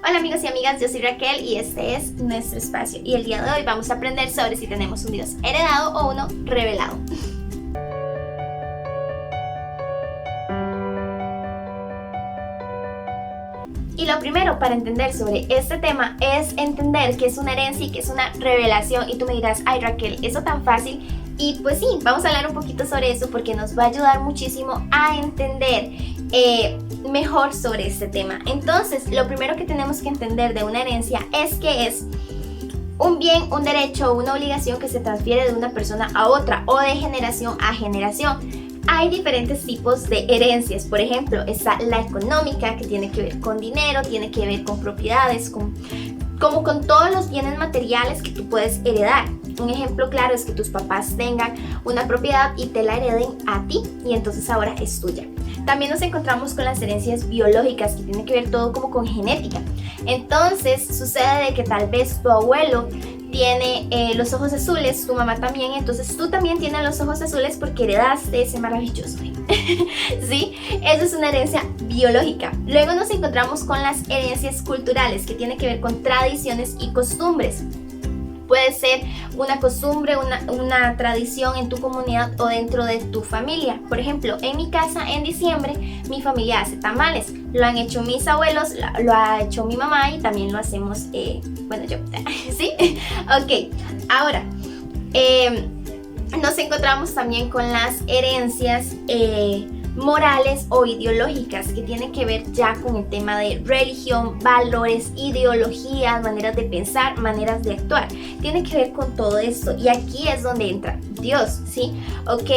Hola amigos y amigas, yo soy Raquel y este es nuestro espacio y el día de hoy vamos a aprender sobre si tenemos un Dios heredado o uno revelado. Y lo primero para entender sobre este tema es entender qué es una herencia y qué es una revelación. Y tú me dirás, ay Raquel, ¿eso tan fácil? Y pues sí, vamos a hablar un poquito sobre eso porque nos va a ayudar muchísimo a entender mejor sobre este tema. Entonces, lo primero que tenemos que entender de una herencia es que es un bien, un derecho o una obligación que se transfiere de una persona a otra o de generación a generación. Hay diferentes tipos de herencias. Por ejemplo, está la económica, que tiene que ver con dinero, tiene que ver con propiedades, como con todos los bienes materiales que tú puedes heredar. Un ejemplo claro es que tus papás tengan una propiedad y te la hereden a ti y entonces ahora es tuya. También nos encontramos con las herencias biológicas, que tiene que ver todo como con genética. Entonces sucede de que tal vez tu abuelo tiene los ojos azules, tu mamá también, entonces tú también tienes los ojos azules porque heredaste ese maravilloso. ¿Sí? Eso es una herencia biológica. Luego nos encontramos con las herencias culturales, que tiene que ver con tradiciones y costumbres. Puede ser una costumbre, una tradición en tu comunidad o dentro de tu familia. Por ejemplo, en mi casa en diciembre mi familia hace tamales. Lo han hecho mis abuelos, lo ha hecho mi mamá y también lo hacemos, yo. ¿Sí? Ok, ahora nos encontramos también con las herencias morales o ideológicas, que tienen que ver ya con el tema de religión, valores, ideologías, maneras de pensar, maneras de actuar. Tiene que ver con todo esto y aquí es donde entra Dios, ¿sí? Ok,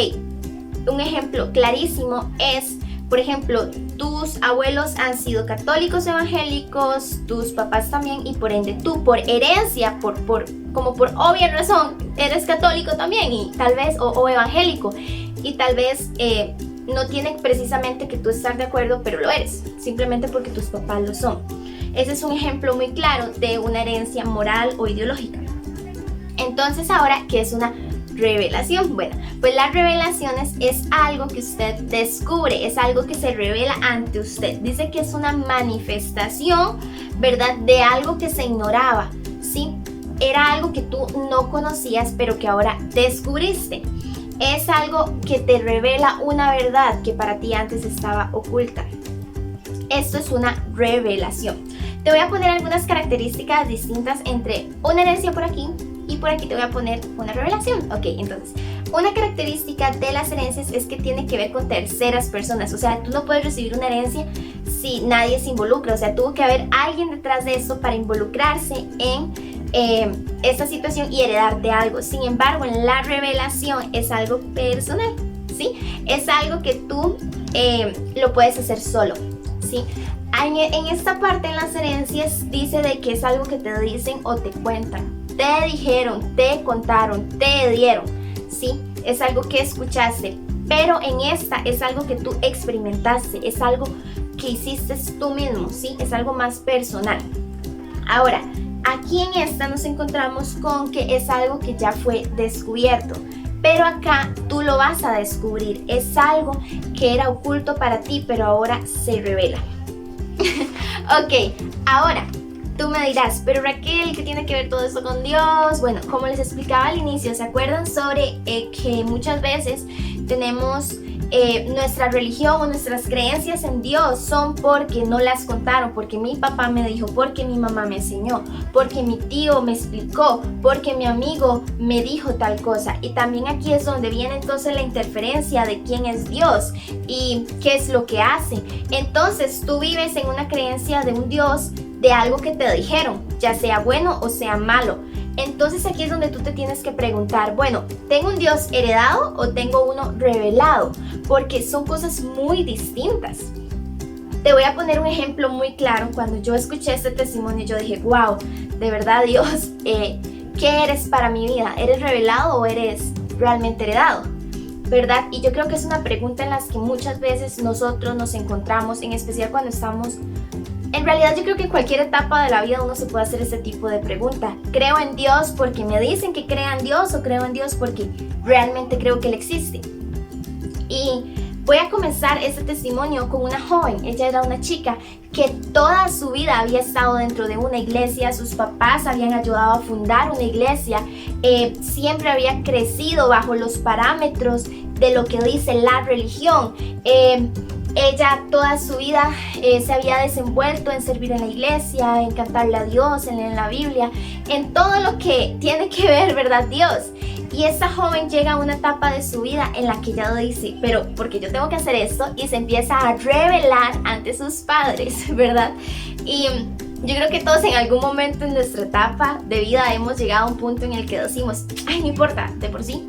un ejemplo clarísimo es, por ejemplo, tus abuelos han sido católicos evangélicos, tus papás también, y por ende tú por herencia, por obvia razón, eres católico también y tal vez o evangélico y tal vez no tiene precisamente que tú estar de acuerdo, pero lo eres, simplemente porque tus papás lo son. Ese es un ejemplo muy claro de una herencia moral o ideológica. Entonces ahora, ¿qué es una revelación? Bueno, pues las revelaciones es algo que usted descubre, es algo que se revela ante usted. Dice que es una manifestación, ¿verdad?, de algo que se ignoraba, ¿sí? Era algo que tú no conocías, pero que ahora descubriste. Es algo que te revela una verdad que para ti antes estaba oculta. Esto es una revelación. Te voy a poner algunas características distintas entre una herencia por aquí y por aquí te voy a poner una revelación. Ok, entonces, una característica de las herencias es que tiene que ver con terceras personas. O sea, tú no puedes recibir una herencia si nadie se involucra. O sea, tuvo que haber alguien detrás de esto para involucrarse en esta situación y heredarte algo. Sin embargo, en la revelación es algo personal, ¿sí? Es algo que tú lo puedes hacer solo, ¿sí? En esta parte, en las herencias, dice de que es algo que te dicen o te cuentan. Te dijeron, te contaron, te dieron, ¿sí? Es algo que escuchaste. Pero en esta es algo que tú experimentaste, es algo que hiciste tú mismo, ¿sí? Es algo más personal. Ahora, aquí en esta nos encontramos con que es algo que ya fue descubierto, pero acá tú lo vas a descubrir. Es algo que era oculto para ti, pero ahora se revela. Ok, ahora tú me dirás, pero Raquel, ¿qué tiene que ver todo esto con Dios? Bueno, como les explicaba al inicio, ¿se acuerdan sobre que muchas veces tenemos nuestra religión o nuestras creencias en Dios son porque no las contaron, porque mi papá me dijo, porque mi mamá me enseñó, porque mi tío me explicó, porque mi amigo me dijo tal cosa? Y también aquí es donde viene entonces la interferencia de quién es Dios y qué es lo que hace. Entonces tú vives en una creencia de un Dios, de algo que te dijeron, ya sea bueno o sea malo. Entonces aquí es donde tú te tienes que preguntar, bueno, ¿tengo un Dios heredado o tengo uno revelado? Porque son cosas muy distintas. Te voy a poner un ejemplo muy claro. Cuando yo escuché este testimonio, yo dije, wow, de verdad Dios, ¿qué eres para mi vida? ¿Eres revelado o eres realmente heredado? ¿Verdad? Y yo creo que es una pregunta en la que muchas veces nosotros nos encontramos, en especial cuando estamos... En realidad yo creo que en cualquier etapa de la vida uno se puede hacer este tipo de pregunta. ¿Creo en Dios porque me dicen que crea en Dios o creo en Dios porque realmente creo que Él existe? Y Voy a comenzar este testimonio con una joven. Ella era una chica que toda su vida había estado dentro de una iglesia. Sus papás habían ayudado a fundar una iglesia. Siempre había crecido bajo los parámetros de lo que dice la religión. Ella toda su vida se había desenvuelto en servir en la iglesia, en cantarle a Dios, en leer la Biblia, en todo lo que tiene que ver, ¿verdad? Dios. Y esta joven llega a una etapa de su vida en la que ella dice, pero ¿por qué yo tengo que hacer esto? Y se empieza a rebelar ante sus padres, ¿verdad? Y yo creo que todos en algún momento en nuestra etapa de vida hemos llegado a un punto en el que decimos, ay, no importa, de por sí.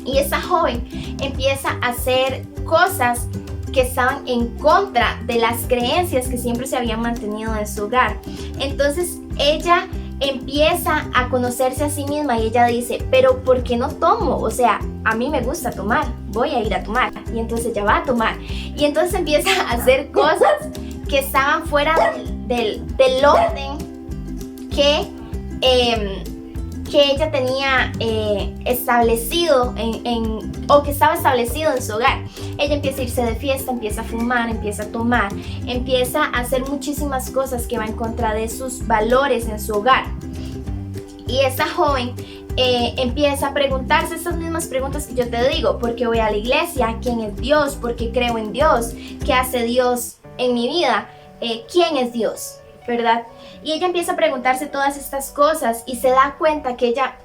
Y esta joven empieza a hacer cosas que estaban en contra de las creencias que siempre se habían mantenido en su hogar. Entonces ella empieza a conocerse a sí misma y ella dice, pero ¿por qué no tomo? O sea, a mí me gusta tomar, voy a ir a tomar. Y entonces ella va a tomar. Y entonces empieza a hacer cosas que estaban fuera del orden que ella tenía establecido o que estaba establecido en su hogar. Ella empieza a irse de fiesta, empieza a fumar, empieza a tomar, empieza a hacer muchísimas cosas que van en contra de sus valores en su hogar. Y esta joven empieza a preguntarse estas mismas preguntas que yo te digo: ¿por qué voy a la iglesia? ¿Quién es Dios? ¿Por qué creo en Dios? ¿Qué hace Dios en mi vida? ¿Quién es Dios? ¿Verdad? Y ella empieza a preguntarse todas estas cosas y se da cuenta que ella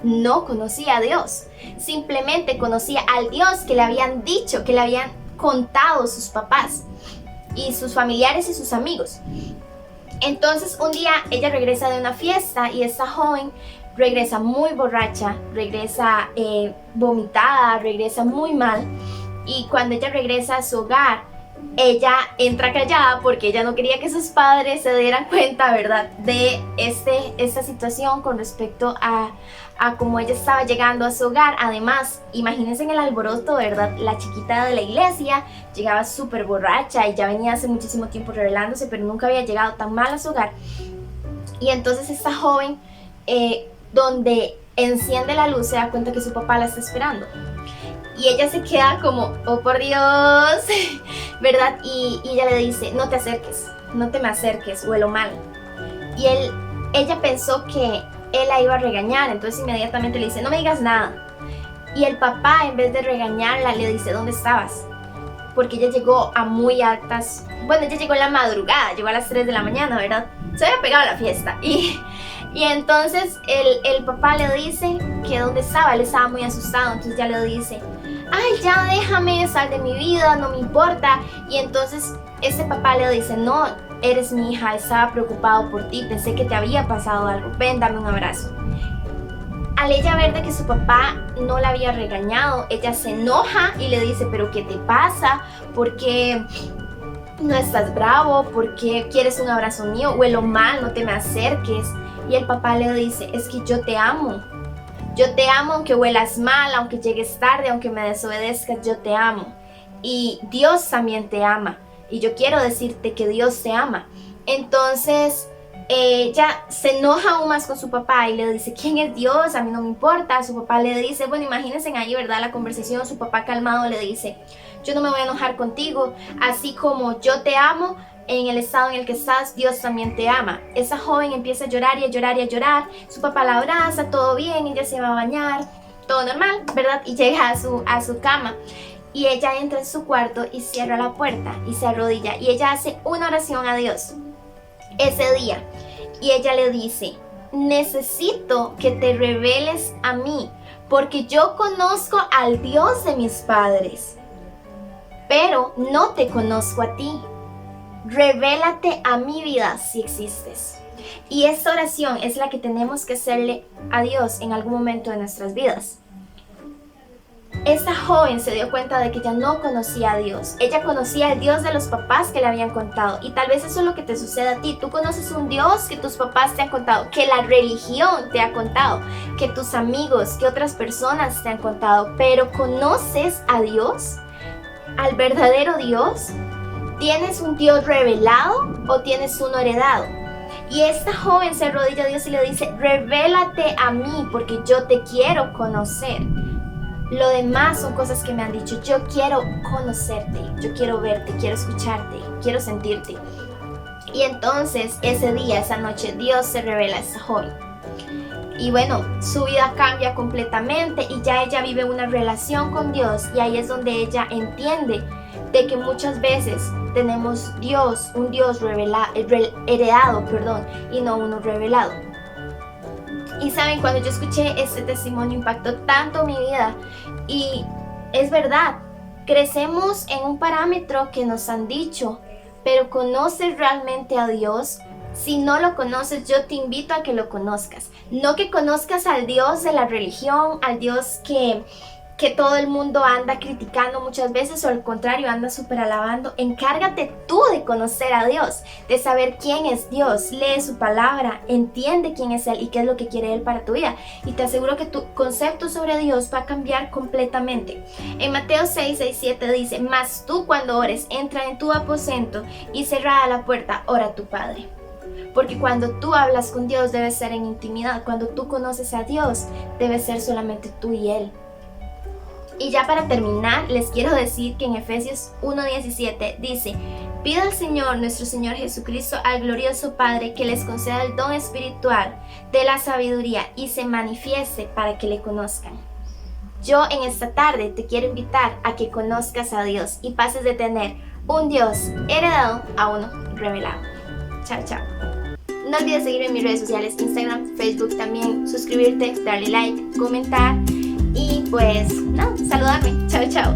no conocía a Dios, simplemente conocía al Dios que le habían dicho, que le habían contado sus papás y sus familiares y sus amigos. Entonces un día ella regresa de una fiesta y esta joven regresa muy borracha, regresa vomitada, regresa muy mal, y cuando ella regresa a su hogar, ella entra callada porque ella no quería que sus padres se dieran cuenta, ¿verdad?, de esta situación con respecto a cómo ella estaba llegando a su hogar. Además, imagínense en el alboroto, ¿verdad? La chiquita de la iglesia llegaba súper borracha y ya venía hace muchísimo tiempo rebelándose, pero nunca había llegado tan mal a su hogar. Y entonces esta joven, donde enciende la luz, se da cuenta que su papá la está esperando. Y ella se queda como, oh por Dios, ¿verdad? Y ella le dice, no te acerques, no te me acerques, huelo mal. Y ella pensó que él la iba a regañar, entonces inmediatamente le dice, no me digas nada. Y el papá, en vez de regañarla, le dice, ¿dónde estabas? Porque ella llegó a muy altas, bueno, ella llegó en la madrugada, llegó a las 3 de la mañana, ¿verdad? Se había pegado a la fiesta. Y entonces el papá le dice que dónde estaba. Él estaba muy asustado, entonces ya le dice, ay, ya déjame, sal de mi vida, no me importa. Y entonces ese papá le dice, no, eres mi hija, estaba preocupado por ti, pensé que te había pasado algo, ven, dame un abrazo. Al ella ver de que su papá no la había regañado, ella se enoja y le dice, pero ¿qué te pasa? ¿Por qué no estás bravo? ¿Por qué quieres un abrazo mío? Huelo mal, no te me acerques. Y el papá le dice, es que yo te amo. Yo te amo aunque huelas mal, aunque llegues tarde, aunque me desobedezcas, yo te amo. Y Dios también te ama. Y yo quiero decirte que Dios te ama. Entonces ella se enoja aún más con su papá y le dice, ¿quién es Dios? A mí no me importa. Su papá le dice, bueno, imagínense ahí, ¿verdad?, la conversación. Su papá calmado le dice, yo no me voy a enojar contigo. Así como yo te amo, en el estado en el que estás, Dios también te ama. Esa joven empieza a llorar y a llorar y a llorar. Su papá la abraza, todo bien, ella se va a bañar, todo normal, ¿verdad? Y llega a su cama. Y ella entra en su cuarto y cierra la puerta y se arrodilla. Y ella hace una oración a Dios ese día. Y ella le dice, necesito que te reveles a mí, porque yo conozco al Dios de mis padres, pero no te conozco a ti. Revélate a mi vida si existes. Y esta oración es la que tenemos que hacerle a Dios en algún momento de nuestras vidas. Esta joven se dio cuenta de que ella no conocía a Dios. Ella conocía al Dios de los papás que le habían contado. Y tal vez eso es lo que te sucede a ti. Tú conoces un Dios que tus papás te han contado, que la religión te ha contado, que tus amigos, que otras personas te han contado. Pero ¿conoces a Dios? ¿Al verdadero Dios? ¿Tienes un Dios revelado o tienes uno heredado? Y esta joven se arrodilla a Dios y le dice, revélate a mí porque yo te quiero conocer. Lo demás son cosas que me han dicho. Yo quiero conocerte, yo quiero verte, quiero escucharte, quiero sentirte. Y entonces ese día, esa noche, Dios se revela a esa joven. Y bueno, su vida cambia completamente y ya ella vive una relación con Dios, y ahí es donde ella entiende de que muchas veces tenemos un Dios heredado, y no uno revelado. Y saben, cuando yo escuché este testimonio impactó tanto mi vida, y es verdad, crecemos en un parámetro que nos han dicho, pero ¿conoces realmente a Dios? Si no lo conoces, yo te invito a que lo conozcas. No que conozcas al Dios de la religión, al Dios que todo el mundo anda criticando muchas veces, o al contrario, anda súper alabando. Encárgate tú de conocer a Dios, de saber quién es Dios. Lee su palabra, entiende quién es Él y qué es lo que quiere Él para tu vida. Y te aseguro que tu concepto sobre Dios va a cambiar completamente. En Mateo 6:7 dice: mas tú cuando ores, entra en tu aposento y cerrada la puerta, ora a tu Padre. Porque cuando tú hablas con Dios debe ser en intimidad. Cuando tú conoces a Dios debe ser solamente tú y Él. Y ya para terminar, les quiero decir que en Efesios 1:17 dice: pida al Señor, nuestro Señor Jesucristo, al glorioso Padre, que les conceda el don espiritual de la sabiduría y se manifieste para que le conozcan. Yo en esta tarde te quiero invitar a que conozcas a Dios y pases de tener un Dios heredado a uno revelado. Chao, chao. No olvides seguirme en mis redes sociales, Instagram, Facebook también, suscribirte, darle like, comentar y pues, saludarme. Chao, chao.